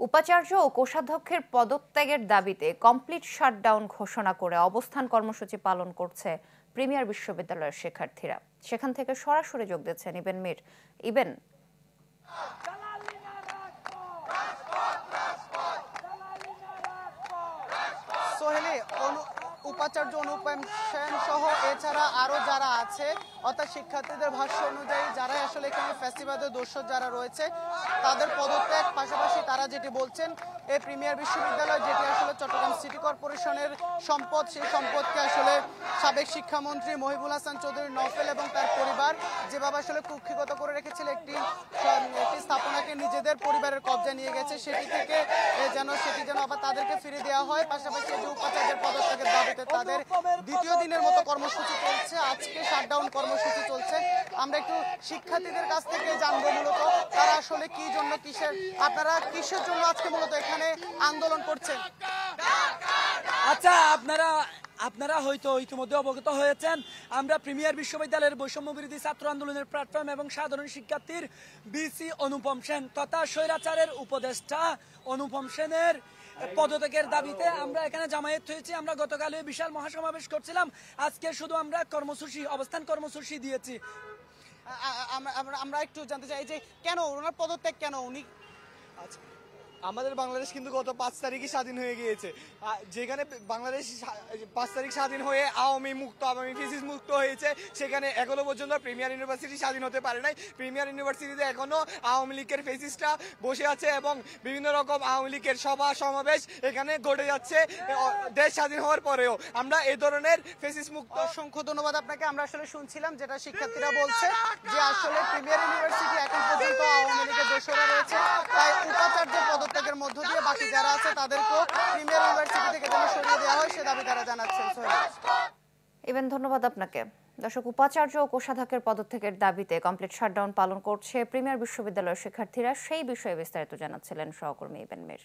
উপাচার্য ও কোষাধ্যক্ষের পদত্যাগের দাবিতে কমপ্লিট শাটডাউন ঘোষণা করে অবস্থান কর্মসূচি পালন করছে প্রিমিয়ার বিশ্ববিদ্যালয়ের শিক্ষার্থীরা। সেখান থেকে সরাসরি যোগ দিচ্ছেন ইবেন মীর। ইবেন, উপাচার্য অনুপম সেন সহ এছাড়া আরো যারা আছে, অর্থাৎ শিক্ষার্থীদের ভাষ্য অনুযায়ী যারা আসলে এখানে ফ্যাসিবাদের দোষর যারা রয়েছে তাদের পদত্যাগ, পাশাপাশি তারা যেটি বলছেন এই প্রিমিয়ার বিশ্ববিদ্যালয় যেটি আসলে চট্টগ্রাম সিটি কর্পোরেশনের সম্পদ, সেই সম্পদকে আসলে সাবেক শিক্ষামন্ত্রী মহিবুল হাসান চৌধুরী নওফেল এবং তার পরিবার যেভাবে আসলে কুক্ষিগত করে রেখেছিল, একটি স্থাপনাকে নিজেদের পরিবারের কবজায় নিয়ে গেছে, সেটি যেন আবার তাদেরকে ফিরে দেওয়া হয়। পাশাপাশি যে উপাচার্যের পদত্যাগের দাবিতে তাদের দ্বিতীয় দিনের মতো কর্মসূচি চলছে, আজকে শাটডাউন কর্মসূচি চলছে। আমরা একটু শিক্ষার্থীদের কাছ থেকে জানবো মূলত তারা আসলে কি জন্য, আপনারা কিসের জন্য আজকে মূলত এখানে আন্দোলন করছেন। আচ্ছা, আপনারা হয়তো ইতিমধ্যে অবগত হয়েছেন, আমরা প্রিমিয়ার বিশ্ববিদ্যালয়ের বৈষম্য বিরোধী ছাত্র আন্দোলনের প্ল্যাটফর্ম এবং সাধারণ শিক্ষার্থীর বিসি অনুপম সেন তথা স্বৈরাচারের উপদেষ্টা অনুপম সেনের পদত্যাগের দাবিতে আমরা এখানে জামায়াত হয়েছি। আমরা গতকালে বিশাল মহাসমাবেশ করছিলাম, আজকে শুধু আমরা অবস্থান কর্মসূচি দিয়েছি। আমরা একটু জানতে চাই যে কেন ওনার পদত্যাগ, কেন উনি? আচ্ছা, আমাদের বাংলাদেশ কিন্তু গত 5 তারিখই স্বাধীন হয়ে গিয়েছে। যেখানে বাংলাদেশ 5 তারিখ স্বাধীন হয়ে আওয়ামী ফ্যাসিস্ট মুক্ত হয়েছে, সেখানে এখনো পর্যন্ত প্রিমিয়ার ইউনিভার্সিটি স্বাধীন হতে পারে নাই। প্রিমিয়ার ইউনিভার্সিটিতে এখনো আওয়ামী লীগের ফ্যাসিস্টরা বসে আছে এবং বিভিন্ন রকম আওয়ামী লীগের সভা সমাবেশ এখানে ঘটে যাচ্ছে দেশ স্বাধীন হওয়ার পরেও। আমরা এই ধরনের ফ্যাসিস্ট মুক্ত। অসংখ্য ধন্যবাদ আপনাকে। আমরা আসলে শুনছিলাম যেটা শিক্ষার্থীরা বলছে যে আসলে প্রিমিয়ার ইউনিভার্সিটি এখন পর্যন্ত আওয়ামী লীগের দোষরা রয়েছে, তাই উপাচার্যের পদত্যাগের মধ্য দিয়ে বাকি যারা আছে তাদেরকেও প্রিমিয়ার ইউনিভার্সিটি থেকে যেন সরিয়ে দেওয়া হয় সে দাবি তারা জানাচ্ছেন। ইবেন, ধন্যবাদ আপনাকে। দর্শক, উপাচার্য ও কোষাধ্যক্ষের পদত্যাগের দাবিতে কমপ্লিট শাটডাউন পালন করছে প্রিমিয়ার বিশ্ববিদ্যালয়ের শিক্ষার্থীরা, সেই বিষয়ে বিস্তারিত জানাচ্ছিলেন সহকর্মী ইবেন মীর।